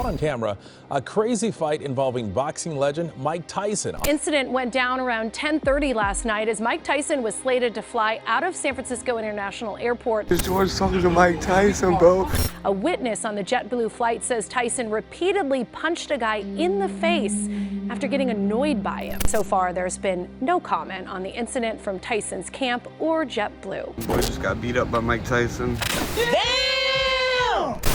Caught on camera, a crazy fight involving boxing legend Mike Tyson. Incident went down around 10:30 last night as Mike Tyson was slated to fly out of San Francisco International Airport. It's George talking to Mike Tyson, bro. A witness on the JetBlue flight says Tyson repeatedly punched a guy in the face after getting annoyed by him. So far, there's been no comment on the incident from Tyson's camp or JetBlue. Boy just got beat up by Mike Tyson.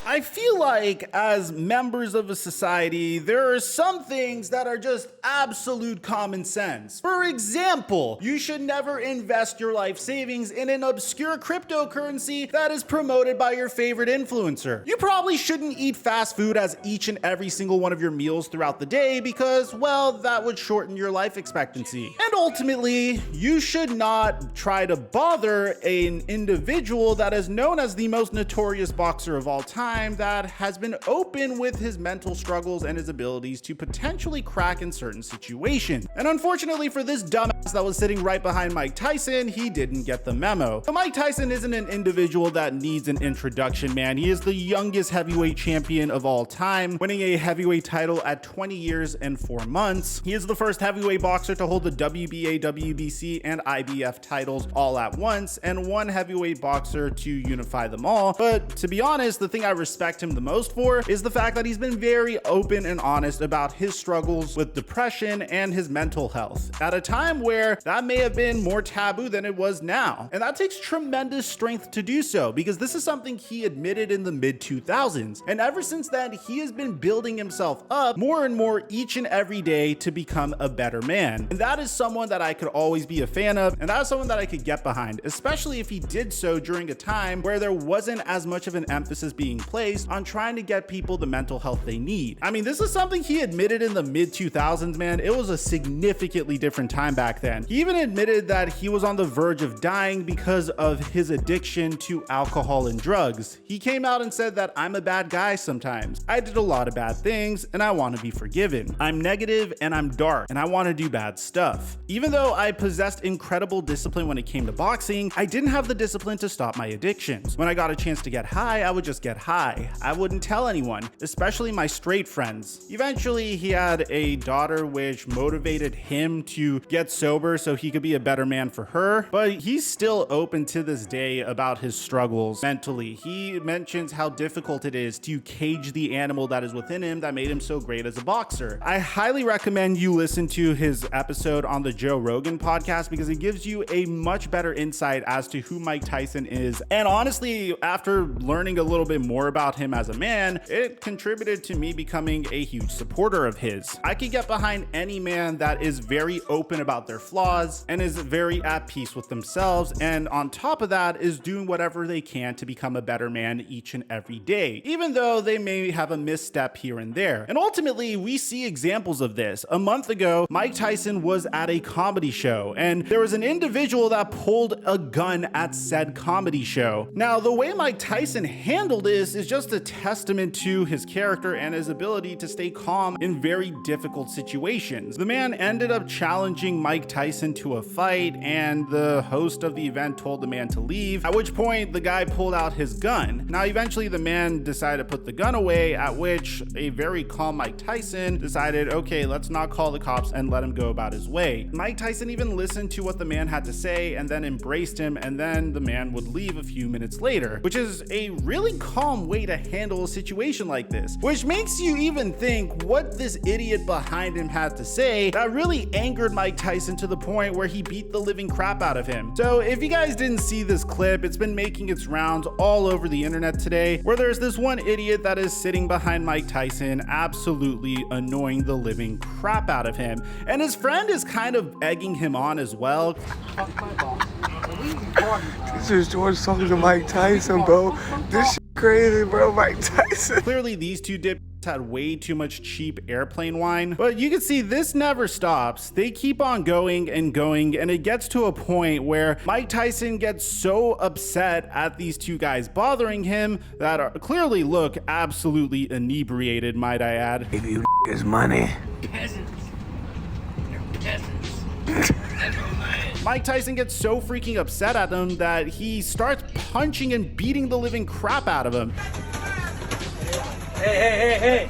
I feel like as members of a society, there are some things that are just absolute common sense. For example, you should never invest your life savings in an obscure cryptocurrency that is promoted by your favorite influencer. You probably shouldn't eat fast food as each and every single one of your meals throughout the day because, well, that would shorten your life expectancy. And ultimately, you should not try to bother an individual that is known as the most notorious boxer of all time that has been open with his mental struggles and his abilities to potentially crack in certain situations. And unfortunately for this dumbass that was sitting right behind Mike Tyson, he didn't get the memo. But Mike Tyson isn't an individual that needs an introduction, man. He is the youngest heavyweight champion of all time, winning a heavyweight title at 20 years and 4 months. He is the first heavyweight boxer to hold the WBA, WBC, and IBF titles all at once, and one heavyweight boxer to unify them all. But to be honest, the thing I respect him the most for is the fact that he's been very open and honest about his struggles with depression and his mental health at a time where that may have been more taboo than it was now. And that takes tremendous strength to do so because this is something he admitted in the mid 2000s. And ever since then, he has been building himself up more and more each and every day to become a better man. And that is someone that I could always be a fan of. And that is someone that I could get behind, especially if he did so during a time where there wasn't as much of an emphasis being placed on trying to get people the mental health they need. I mean, this is something he admitted in the mid 2000s, man. It was a significantly different time back then. He even admitted that he was on the verge of dying because of his addiction to alcohol and drugs. He came out and said that I'm a bad guy sometimes. I did a lot of bad things and I want to be forgiven. I'm negative and I'm dark and I want to do bad stuff. Even though I possessed incredible discipline when it came to boxing, I didn't have the discipline to stop my addictions. When I got a chance to get high, I would just get high. I wouldn't tell anyone, especially my straight friends. Eventually, he had a daughter which motivated him to get sober so he could be a better man for her, but he's still open to this day about his struggles mentally. He mentions how difficult it is to cage the animal that is within him that made him so great as a boxer. I highly recommend you listen to his episode on the Joe Rogan podcast because it gives you a much better insight as to who Mike Tyson is. And honestly, after learning a little bit more about him as a man, it contributed to me becoming a huge supporter of his. I could get behind any man that is very open about their flaws and is very at peace with themselves, and on top of that is doing whatever they can to become a better man each and every day, even though they may have a misstep here and there. And ultimately, we see examples of this. A month ago, Mike Tyson was at a comedy show, and there was an individual that pulled a gun at said comedy show. Now, the way Mike Tyson handled this is just a testament to his character and his ability to stay calm in very difficult situations. The man ended up challenging Mike Tyson to a fight, and the host of the event told the man to leave, at which point the guy pulled out his gun. Now, eventually the man decided to put the gun away, at which a very calm Mike Tyson decided, okay, let's not call the cops and let him go about his way. Mike Tyson even listened to what the man had to say and then embraced him, and then the man would leave a few minutes later, which is a really calm way to handle a situation like this, which makes you even think what this idiot behind him had to say that really angered Mike Tyson to the point where he beat the living crap out of him. So if you guys didn't see this clip, it's been making its rounds all over the internet today, where there's this one idiot that is sitting behind Mike Tyson, absolutely annoying the living crap out of him, and his friend is kind of egging him on as well. This is George talking to Mike Tyson, bro. This shit crazy, bro. Mike Tyson. Clearly, these two dip had way too much cheap airplane wine, but you can see this never stops. They keep on going and going, and it gets to a point where Mike Tyson gets so upset at these two guys bothering him that clearly look absolutely inebriated, might I add. If you his money. Peasants. They're peasants. Mike Tyson gets so freaking upset at him that he starts punching and beating the living crap out of him. Hey,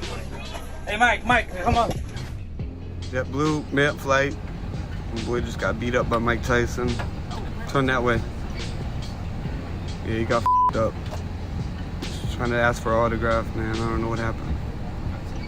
Hey, Mike, come on. JetBlue, mid-flight. My boy just got beat up by Mike Tyson. Turn that way. Yeah, he got f***ed up. Just trying to ask for an autograph, man. I don't know what happened.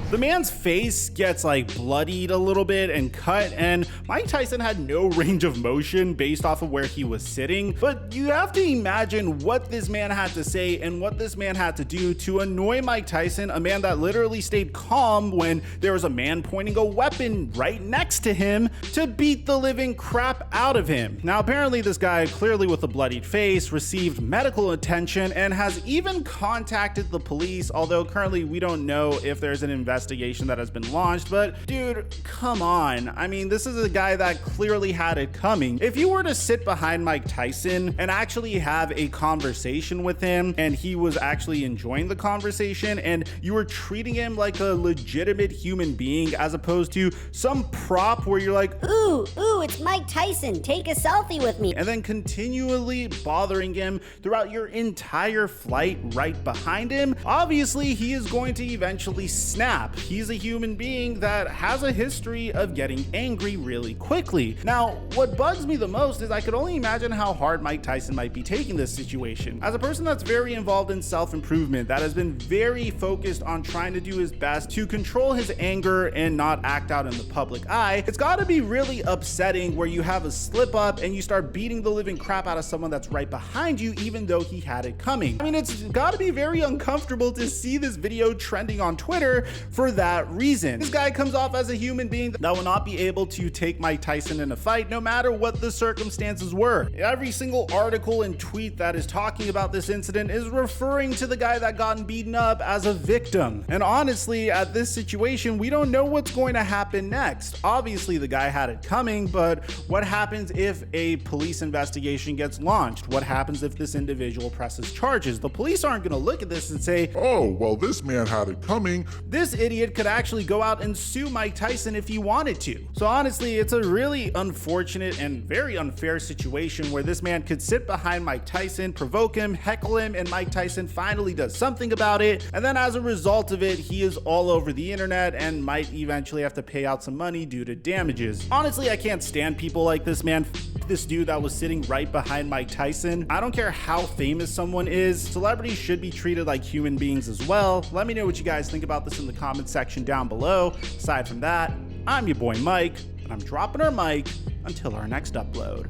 The man's face gets like bloodied a little bit and cut, and Mike Tyson had no range of motion based off of where he was sitting. But you have to imagine what this man had to say and what this man had to do to annoy Mike Tyson, a man that literally stayed calm when there was a man pointing a weapon right next to him to beat the living crap out of him. Now, apparently this guy, clearly with a bloodied face, received medical attention and has even contacted the police, although currently we don't know if there's an investigation that has been launched. But dude, come on. I mean, this is a guy that clearly had it coming. If you were to sit behind Mike Tyson and actually have a conversation with him, and he was actually enjoying the conversation, and you were treating him like a legitimate human being as opposed to some prop where you're like, ooh, it's Mike Tyson, take a selfie with me. and then continually bothering him throughout your entire flight right behind him, obviously he is going to eventually snap. He's a human being that has a history of getting angry really quickly. Now, what bugs me the most is I could only imagine how hard Mike Tyson might be taking this situation. As a person that's very involved in self-improvement, that has been very focused on trying to do his best to control his anger and not act out in the public eye, it's gotta be really upsetting where you have a slip up and you start beating the living crap out of someone that's right behind you, even though he had it coming. I mean, it's gotta be very uncomfortable to see this video trending on Twitter for that reason. This guy comes off as a human being that will not be able to take Mike Tyson in a fight no matter what the circumstances were. Every single article and tweet that is talking about this incident is referring to the guy that gotten beaten up as a victim. And honestly, at this situation, we don't know what's going to happen next. Obviously, the guy had it coming, but what happens if a police investigation gets launched? What happens if this individual presses charges? The police aren't going to look at this and say, oh, well, this man had it coming. This idiot could actually go out and sue Mike Tyson if he wanted to. So honestly, it's a really unfortunate and very unfair situation where this man could sit behind Mike Tyson, provoke him, heckle him, and Mike Tyson finally does something about it. And then as a result of it, he is all over the internet and might eventually have to pay out some money due to damages. Honestly, I can't stand people like this, man. This dude that was sitting right behind Mike Tyson. I don't care how famous someone is, celebrities should be treated like human beings as well. Let me know what you guys think about this in the comment section down below. Aside from that, I'm your boy Mike, and I'm dropping our mic until our next upload.